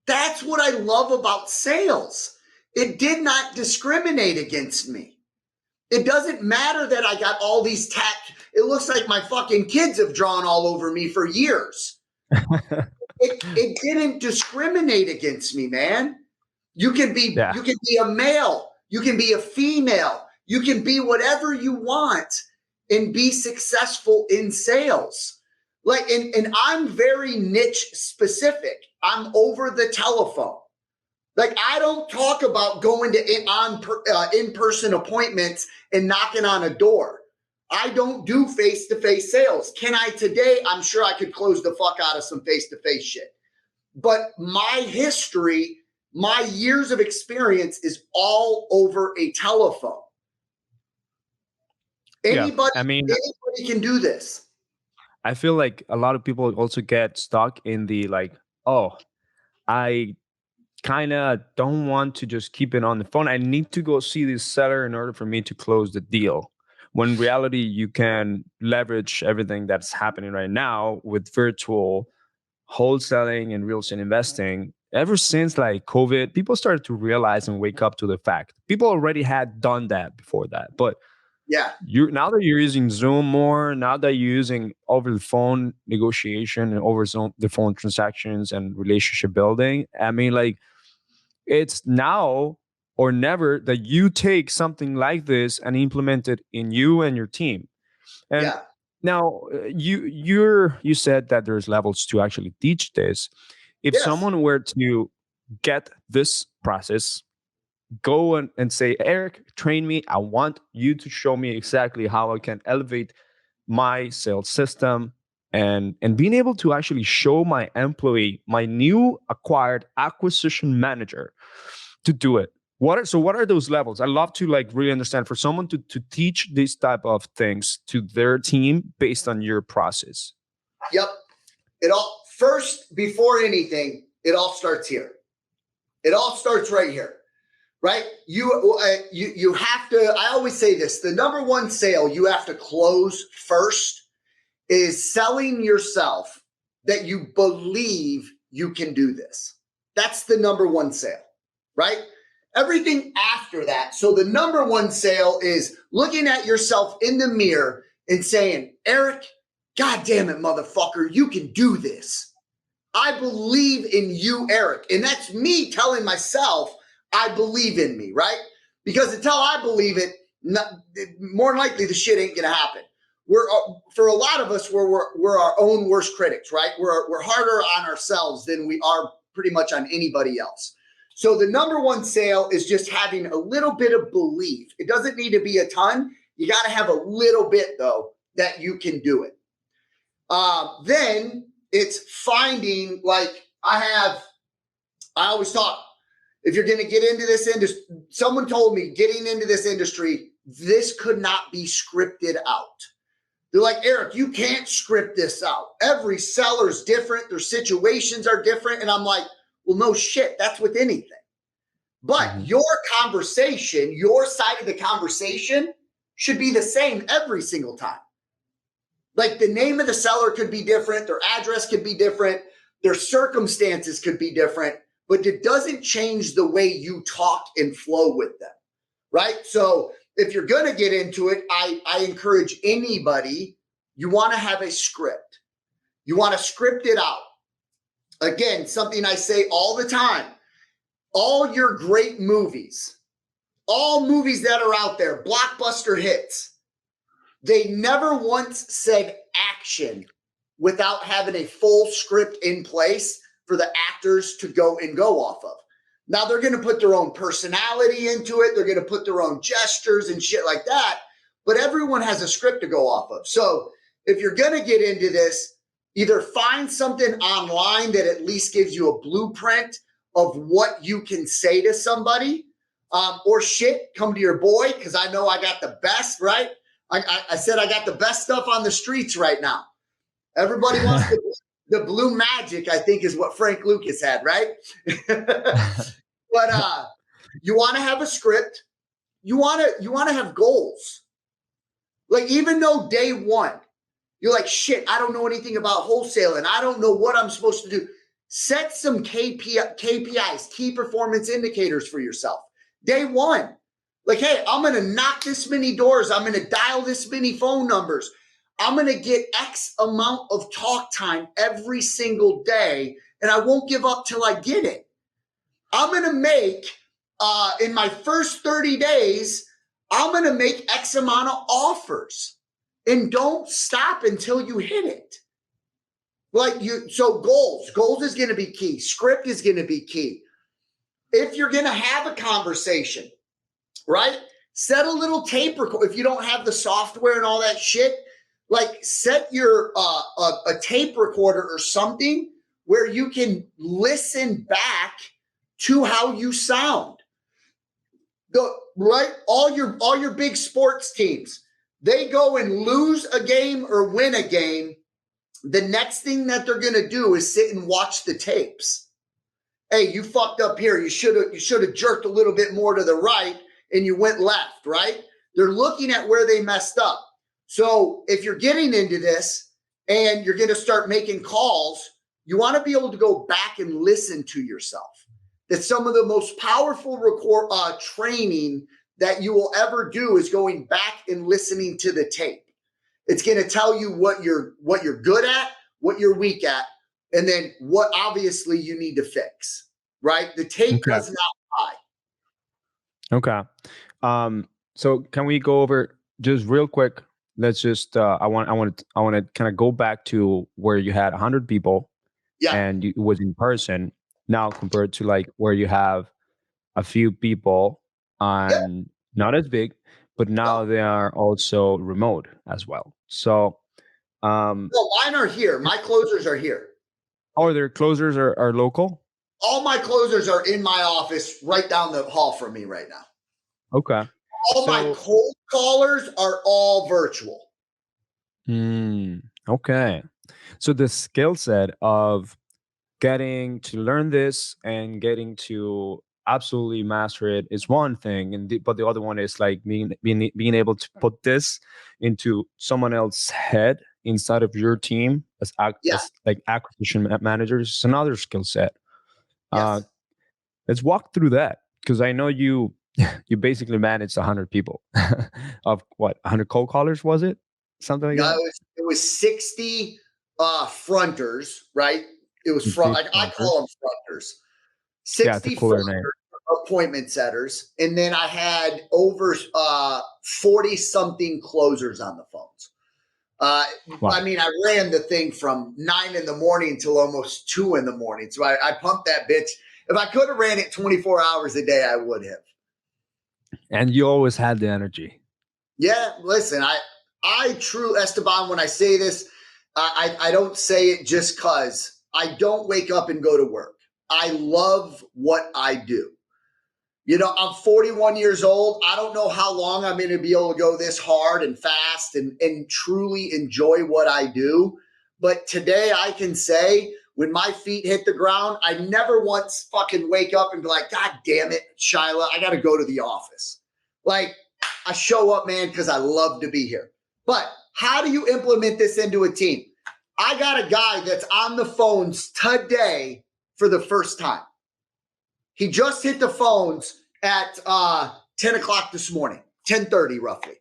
S1: That's what I love about sales. It did not discriminate against me. It doesn't matter that I got all these it looks like my fucking kids have drawn all over me for years. It didn't discriminate against me, man. You can be a male, you can be a female, you can be whatever you want and be successful in sales. Like, and I'm very niche specific. I'm over the telephone. Like, I don't talk about going to in-person appointments and knocking on a door. I don't do face-to-face sales. Can I today? I'm sure I could close the fuck out of some face-to-face shit. But my history, my years of experience is all over a telephone. Anybody can do this.
S9: I feel like a lot of people also get stuck in the like, oh, I kind of don't want to just keep it on the phone. I need to go see this seller in order for me to close the deal. When in reality, you can leverage everything that's happening right now with virtual wholesaling and real estate investing. Ever since like COVID, people started to realize and wake up to the fact. People already had done that before that, but
S1: yeah,
S9: now that you're using Zoom more, now that you're using over the phone negotiation and over the phone transactions and relationship building, I mean, like, it's now or never that you take something like this and implement it in you and your team. And now you said that there's levels to actually teach this. If someone were to get this process, go and say, Eric, train me. I want you to show me exactly how I can elevate my sales system and being able to actually show my employee, my new acquired acquisition manager, to do it. What are those levels? I love to like really understand for someone to teach these type of things to their team based on your process.
S1: Yep. First, before anything, it all starts here. It all starts right here. Right? You have to, I always say this, the number one sale you have to close first is selling yourself that you believe you can do this. That's the number one sale, right? Everything after that. So the number one sale is looking at yourself in the mirror and saying, Eric, God damn it, motherfucker, you can do this. I believe in you, Eric. And that's me telling myself, I believe in me, right? Because until I believe it, more than likely the shit ain't gonna happen. For a lot of us, we're our own worst critics, right? We're harder on ourselves than we are pretty much on anybody else. So the number one sale is just having a little bit of belief. It doesn't need to be a ton. You got to have a little bit though that you can do it. Then it's finding, like I always talk. If you're going to get into this industry, someone told me getting into this industry, this could not be scripted out. They're like, Eric, you can't script this out. Every seller's different. Their situations are different. And I'm like, well, no shit. That's with anything. But your conversation, your side of the conversation should be the same every single time. Like the name of the seller could be different. Their address could be different. Their circumstances could be different. But it doesn't change the way you talk and flow with them, right? So if you're going to get into it, I encourage anybody, you want to have a script. You want to script it out. Again, something I say all the time, all your great movies, all movies that are out there, blockbuster hits, they never once said action without having a full script in place for the actors to go off of. Now they're going to put their own personality into it. They're going to put their own gestures and shit like that. But everyone has a script to go off of. So if you're going to get into this, either find something online that at least gives you a blueprint of what you can say to somebody, or shit, come to your boy, because I know I got the best, right? I said I got the best stuff on the streets right now. Everybody wants the blue magic, I think, is what Frank Lucas had, right? But you want to have a script. You want to have goals. Like, even though day one, You're like, shit, I don't know anything about wholesaling. I don't know what I'm supposed to do. Set some KPIs, key performance indicators for yourself. Day one, like, hey, I'm going to knock this many doors. I'm going to dial this many phone numbers. I'm going to get X amount of talk time every single day, and I won't give up till I get it. I'm going to make, in my first 30 days, I'm going to make X amount of offers. And don't stop until you hit it. So goals is going to be key. Script is going to be key. If you're going to have a conversation, right? Set a little tape record. If you don't have the software and all that shit, like set your a tape recorder or something where you can listen back to how you sound. All your big sports teams, they go and lose a game or win a game. The next thing that they're going to do is sit and watch the tapes. Hey, you fucked up here. You should have jerked a little bit more to the right and you went left, right? They're looking at where they messed up. So if you're getting into this and you're going to start making calls, you want to be able to go back and listen to yourself. That's some of the most powerful training that you will ever do is going back and listening to the tape. It's going to tell you what you're good at, what you're weak at, and then what obviously you need to fix, right? The tape does not lie.
S9: Okay. So can we go over just real quick? Let's just I want to kind of go back to where you had 100 people and it was in person now compared to like where you have a few people on not as big, but now they are also remote as well. So
S1: mine are here. My closers are here.
S9: Oh, their closers are local?
S1: All my closers are in my office right down the hall from me right now.
S9: Okay.
S1: All my cold callers are all virtual.
S9: Okay. So the skill set of getting to learn this and getting to absolutely master it is one thing, but the other one is like being able to put this into someone else's head inside of your team as like acquisition managers. It's another skill set.
S1: Yes.
S9: Let's walk through that because I know you basically managed 100 people of what 100 cold callers, was it? Something like that.
S1: It was 60 fronters, right? It was I call them fronters. 60 fronters, appointment setters, and then I had over 40 something closers on the phones. Wow. I mean, I ran the thing from 9 a.m. till almost 2 a.m. So I pumped that bitch. If I could have ran it 24 hours a day, I would have.
S9: And you always had the energy.
S1: Yeah, listen, I truly, Esteban, when I say this, I don't say it just because I don't wake up and go to work. I love what I do. You know, I'm 41 years old. I don't know how long I'm going to be able to go this hard and fast and truly enjoy what I do. But today I can say when my feet hit the ground, I never once fucking wake up and be like, God damn it, Shyla, I got to go to the office. Like, I show up, man, because I love to be here. But how do you implement this into a team? I got a guy that's on the phones today for the first time. He just hit the phones at 10 o'clock this morning, 10:30 roughly.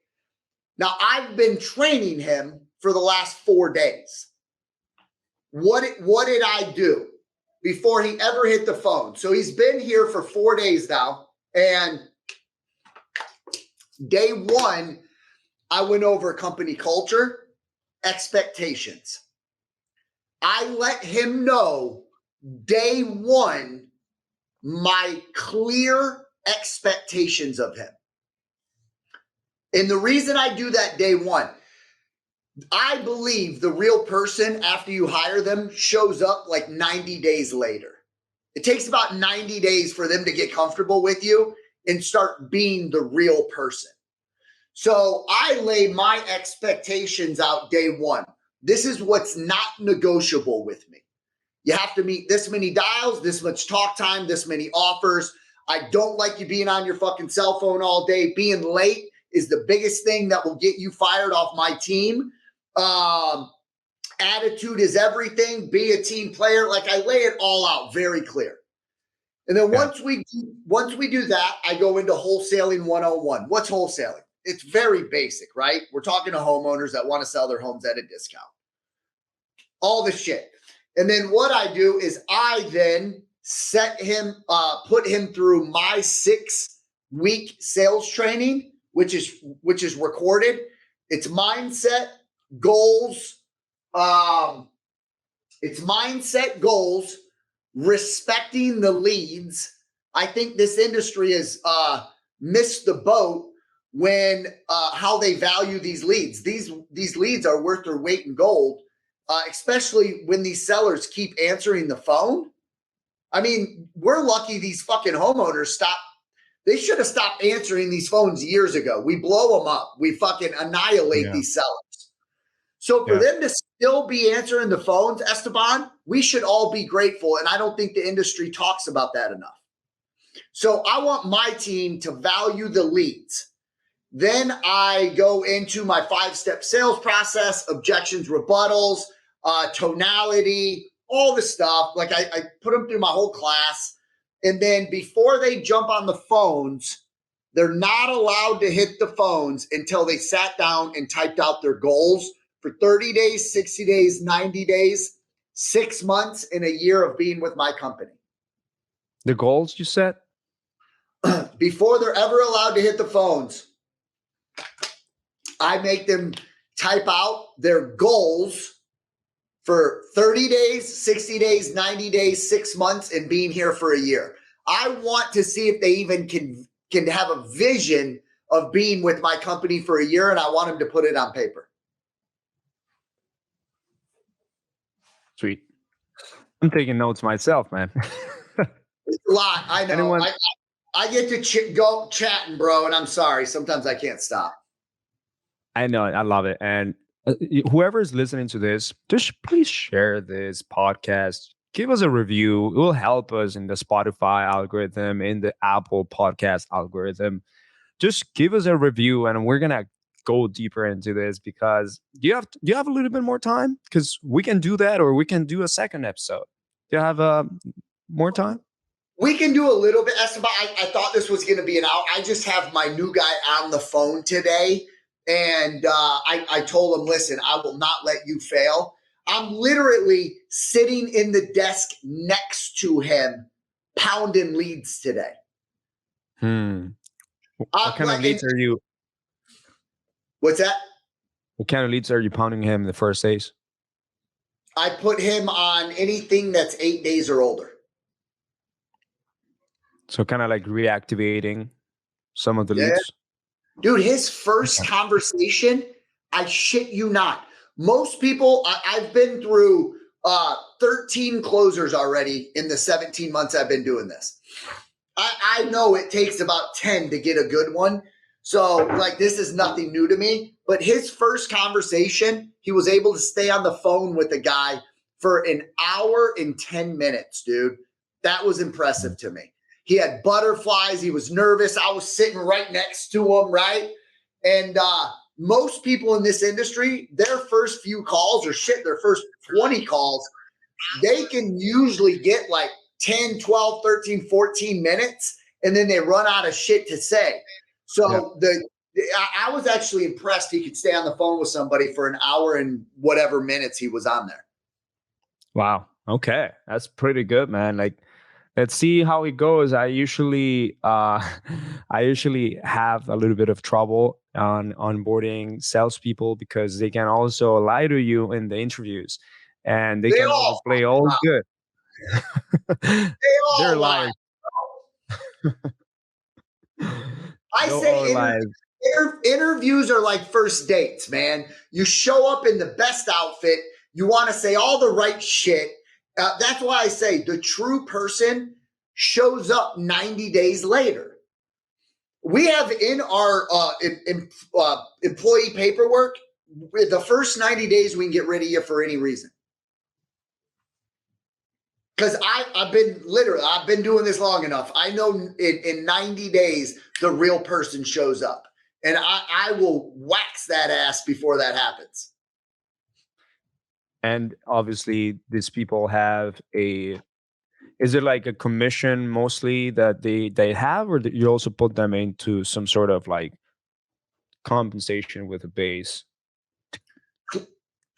S1: Now, I've been training him for the last 4 days. What did I do before he ever hit the phone? So he's been here for 4 days now. And day one, I went over company culture, expectations. I let him know day one my clear expectations of him. And the reason I do that day one, I believe the real person after you hire them shows up like 90 days later. It takes about 90 days for them to get comfortable with you and start being the real person. So I lay my expectations out day one. This is what's not negotiable with me. You have to meet this many dials, this much talk time, this many offers. I don't like you being on your fucking cell phone all day. Being late is the biggest thing that will get you fired off my team. Attitude is everything. Be a team player. Like I lay it all out very clear. And then once we do that, I go into wholesaling 101. What's wholesaling? It's very basic, right? We're talking to homeowners that want to sell their homes at a discount. All the shit. And then what I do is I then put him through my 6-week sales training, which is recorded. It's mindset, goals. It's mindset, goals, respecting the leads. I think this industry has missed the boat when how they value these leads. These leads are worth their weight in gold, especially when these sellers keep answering the phone. I mean, we're lucky these fucking homeowners stop. They should have stopped answering these phones years ago. We blow them up. We fucking annihilate these sellers. So for them to still be answering the phones, Esteban, we should all be grateful. And I don't think the industry talks about that enough. So I want my team to value the leads. Then I go into my 5-step sales process, objections, rebuttals, tonality, all the stuff. Like I put them through my whole class. And then before they jump on the phones, they're not allowed to hit the phones until they sat down and typed out their goals for 30 days, 60 days, 90 days, 6 months, and a year of being with my company.
S9: The goals you set?
S1: Before they're ever allowed to hit the phones, I make them type out their goals for 30 days, 60 days, 90 days, 6 months, and being here for a year. I want to see if they even can have a vision of being with my company for a year, and I want them to put it on paper.
S9: Sweet. I'm taking notes myself, man.
S1: It's a lot. I know. I get to go chatting, bro, and I'm sorry. Sometimes I can't stop.
S9: I know. I love it. And whoever is listening to this, just please share this podcast. Give us a review. It will help us in the Spotify algorithm, in the Apple podcast algorithm. Just give us a review, and we're gonna go deeper into this because do you have a little bit more time? Because we can do that, or we can do a second episode. Do you have more time?
S1: We can do a little bit, Esteban. I thought this was going to be an hour. I just have my new guy on the phone today, and I told him, listen, I will not let you fail. I'm literally sitting in the desk next to him, pounding leads today.
S9: What kind of leads are you?
S1: What's that?
S9: What kind of leads are you pounding him in the first days?
S1: I put him on anything that's 8 days or older.
S9: So kind of like reactivating some of the leads.
S1: Dude, his first conversation, I shit you not. Most people, I've been through 13 closers already in the 17 months I've been doing this. I know it takes about 10 to get a good one. So like, this is nothing new to me, but his first conversation, he was able to stay on the phone with the guy for an hour and 10 minutes, dude. That was impressive to me. He had butterflies. He was nervous. I was sitting right next to him, right? And most people in this industry, their first few calls their first 20 calls, they can usually get like 10, 12, 13, 14 minutes, and then they run out of shit to say. So I was actually impressed he could stay on the phone with somebody for an hour and whatever minutes he was on there.
S9: Wow. Okay. That's pretty good, man. Like, let's see how it goes. I usually have a little bit of trouble on onboarding salespepeople because they can also lie to you in the interviews, and they can also play all good. They're liars.
S1: I say interviews are like first dates, man. You show up in the best outfit. You want to say all the right shit. That's why I say the true person shows up 90 days later. We have in our employee paperwork, the first 90 days we can get rid of you for any reason. Because I've been doing this long enough. I know in 90 days, the real person shows up. And I will wax that ass before that happens.
S9: And obviously, these people have a. Is it like a commission mostly that they have, or that you also put them into some sort of like compensation with a base?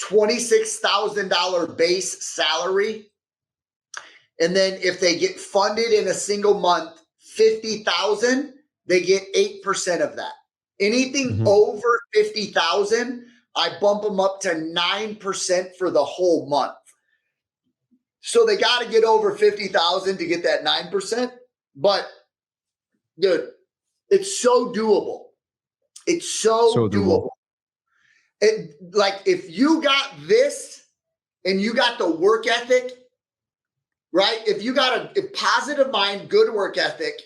S1: $26,000 base salary. And then if they get funded in a single month, 50,000, they get 8% of that. Anything over 50,000, I bump them up to 9% for the whole month. So they got to get over 50,000 to get that 9%. But dude, it's so doable. It's so doable. Like if you got this and you got the work ethic, right? If you got a positive mind, good work ethic,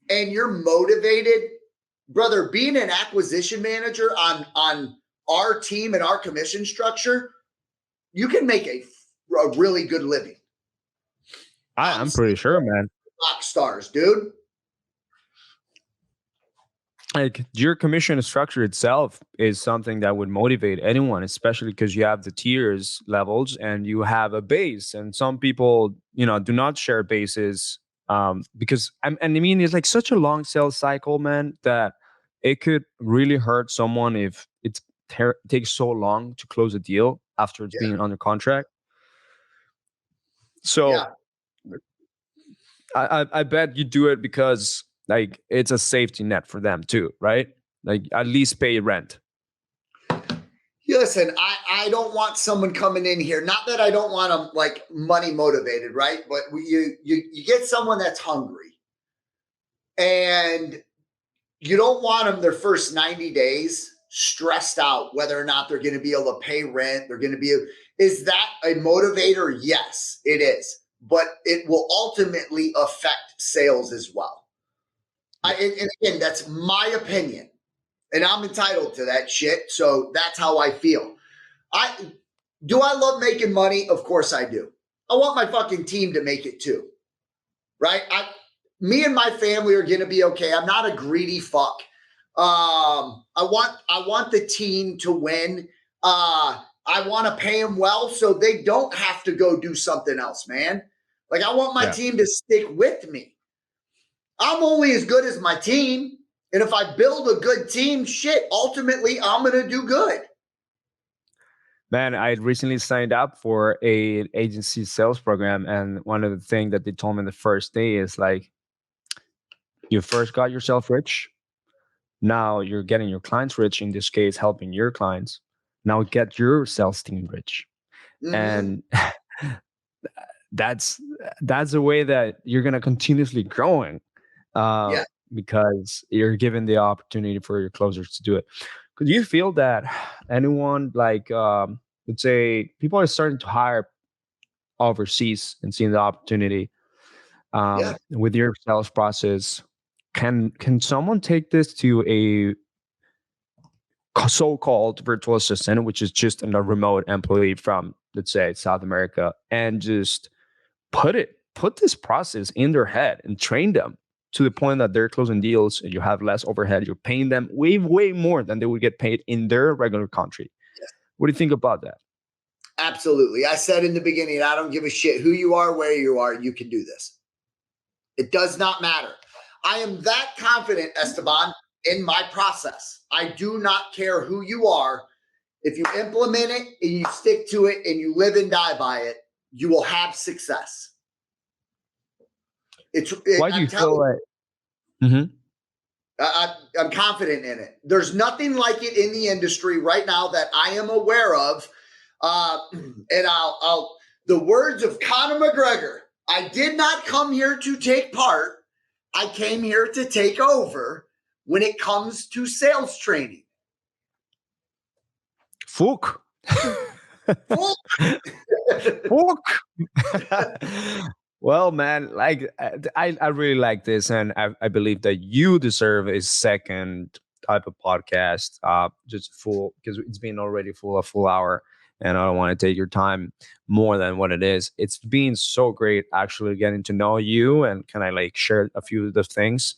S1: and you're motivated, brother, being an acquisition manager on our team and our commission structure, you can make a really good living.
S9: I'm pretty sure, man.
S1: Rock stars, dude.
S9: Like your commission structure itself is something that would motivate anyone, especially because you have the tiers levels and you have a base. And some people, do not share bases because and I mean it's like such a long sales cycle, man, that it could really hurt someone if it takes so long to close a deal after it's being under contract. So I bet you do it because like it's a safety net for them too, right? Like at least pay rent.
S1: Listen, I don't want someone coming in here. Not that I don't want them like money motivated, right? But you get someone that's hungry, and you don't want them their first 90 days stressed out whether or not they're going to be able to pay rent. Is that a motivator? Yes, it is. But it will ultimately affect sales as well. And again, that's my opinion. And I'm entitled to that shit. So that's how I feel. Do I love making money? Of course I do. I want my fucking team to make it too. Right? Me and my family are going to be okay. I'm not a greedy fuck. I want the team to win. I want to pay them well so they don't have to go do something else, man. Like I want my team to stick with me. I'm only as good as my team. And if I build a good team, ultimately I'm going to do good.
S9: Man, I recently signed up for a agency sales program. And one of the things that they told me the first day is like, you first got yourself rich. Now you're getting your clients rich, in this case, helping your clients. Now get your sales team rich. And that's a way that you're going to continuously growing. Because you're given the opportunity for your closers to do it. Could you feel that anyone like, let's say people are starting to hire overseas and seeing the opportunity with your sales process? Can someone take this to a so-called virtual assistant, which is just a remote employee from, let's say, South America, and just put this process in their head and train them to the point that they're closing deals and you have less overhead? You're paying them way, way more than they would get paid in their regular country. What do you think about that?
S1: Absolutely. I said in the beginning, I don't give a shit who you are, where you are, you can do this. It does not matter. I am that confident, Esteban, in my process. I do not care who you are. If you implement it and you stick to it and you live and die by it, you will have success.
S9: Why do you feel like?
S1: I'm confident in it. There's nothing like it in the industry right now that I am aware of. And I'll the words of Conor McGregor, I did not come here to take part. I came here to take over when it comes to sales training.
S9: Fuck. Fuck. Well, man, like I really like this, and I believe that you deserve a second type of podcast, just full, because it's been already a full hour, and I don't want to take your time more than what it is. It's been so great actually getting to know you, and can I like share a few of the things?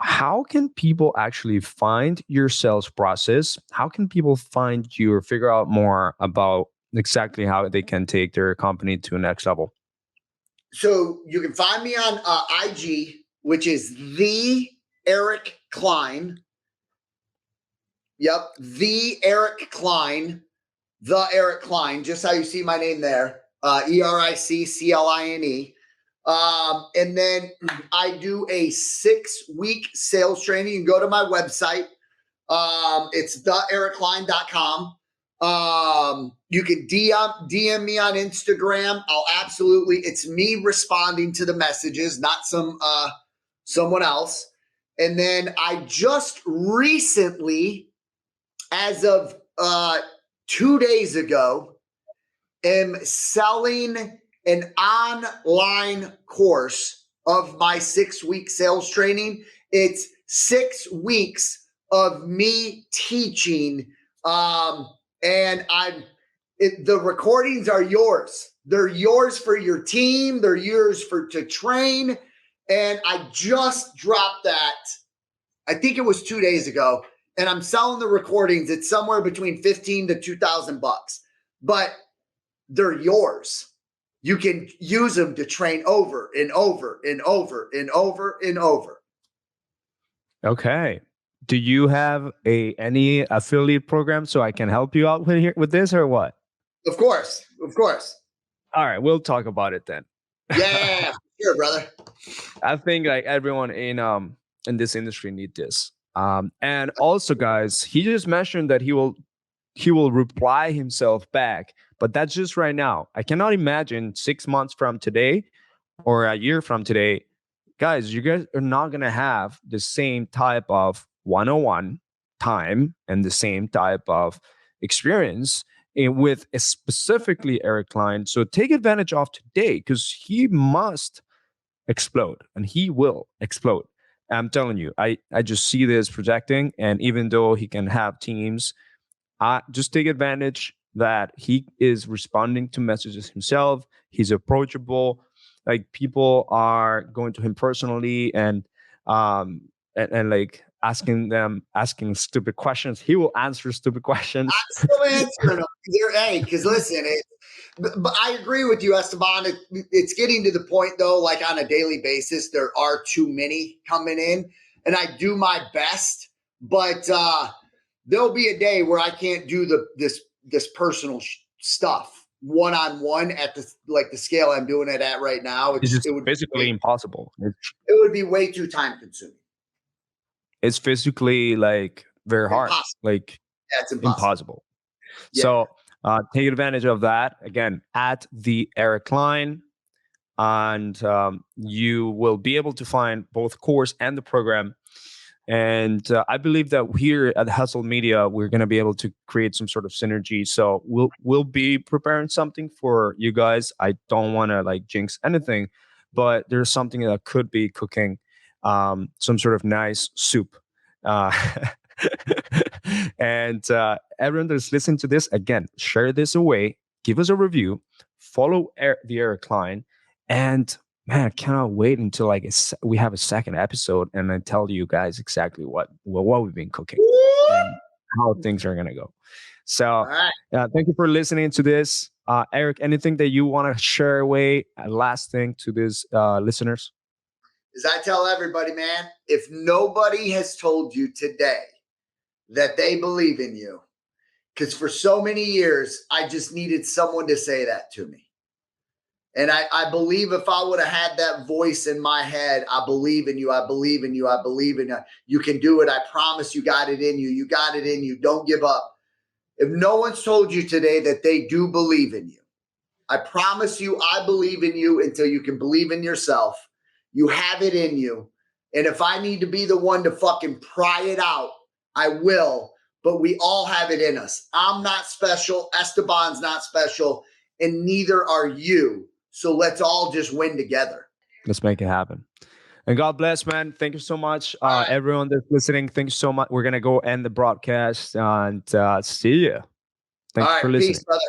S9: how can people actually find your sales process? How can people find you or figure out more about exactly how they can take their company to the next level?
S1: So you can find me on IG, which is the Eric Cline. Yep, the Eric Cline, just how you see my name there, ERICCLINE. And then I do a 6-week sales training. You can go to my website. It's theericcline.com. You can DM me on Instagram. It's me responding to the messages, not someone else. And then I just recently, as of 2 days ago, am selling an online course of my 6-week sales training. It's 6 weeks of me teaching, and the recordings are yours. They're yours for your team. They're yours to train. And I just dropped that. I think it was 2 days ago, and I'm selling the recordings. It's somewhere between $15 to $2,000, but they're yours. You can use them to train over and over and over and over and over.
S9: Okay. Do you have any affiliate program so I can help you out with this, or what?
S1: Of course.
S9: All right, we'll talk about it then.
S1: Yeah, sure, brother.
S9: I think like everyone in this industry need this. And also, guys, he just mentioned that he will reply himself back, but that's just right now. I cannot imagine 6 months from today or a year from today, guys, you guys are not gonna have the same type of one-on-one time and the same type of experience with specifically Eric Cline. So take advantage of today, because he must explode and he will explode. I'm telling you, I just see this projecting, and even though he can have teams, just take advantage that he is responding to messages himself. He's approachable. Like, people are going to him personally and like asking stupid questions. He will answer stupid questions.
S1: I'm still answering them. Hey, because listen, but I agree with you, Esteban. It's getting to the point, though, like on a daily basis, there are too many coming in, and I do my best, but there'll be a day where I can't do this personal stuff one-on-one at the scale I'm doing it at right now.
S9: It would physically impossible.
S1: It would be way too time consuming.
S9: It's physically like very hard.
S1: Impossible.
S9: Like,
S1: yeah, it's impossible.
S9: Yeah. So take advantage of that. Again, at the Eric Cline, and you will be able to find both course and the program. And I believe that here at Hustle Media, we're going to be able to create some sort of synergy. So we'll be preparing something for you guys. I don't want to like jinx anything, but there's something that could be cooking, some sort of nice soup. And everyone that's listening to this, again, share this away, give us a review, follow the Eric Cline, and man, I cannot wait until we have a second episode and I tell you guys exactly what we've been cooking and how things are gonna go. So thank you for listening to this. Eric, anything that you want to share away? Last thing to these listeners?
S1: As I tell everybody, man, if nobody has told you today that they believe in you, because for so many years, I just needed someone to say that to me. And I believe if I would have had that voice in my head, I believe in you, I believe in you, I believe in you. You can do it. I promise you got it in you. You got it in you. Don't give up. If no one's told you today that they do believe in you, I promise you, I believe in you until you can believe in yourself. You have it in you. And if I need to be the one to fucking pry it out, I will. But we all have it in us. I'm not special. Esteban's not special. And neither are you. So let's all just win together.
S9: Let's make it happen. And God bless, man. Thank you so much. Everyone that's listening, thank you so much. We're going to go end the broadcast and see you. Thanks for listening.
S1: Peace, brother.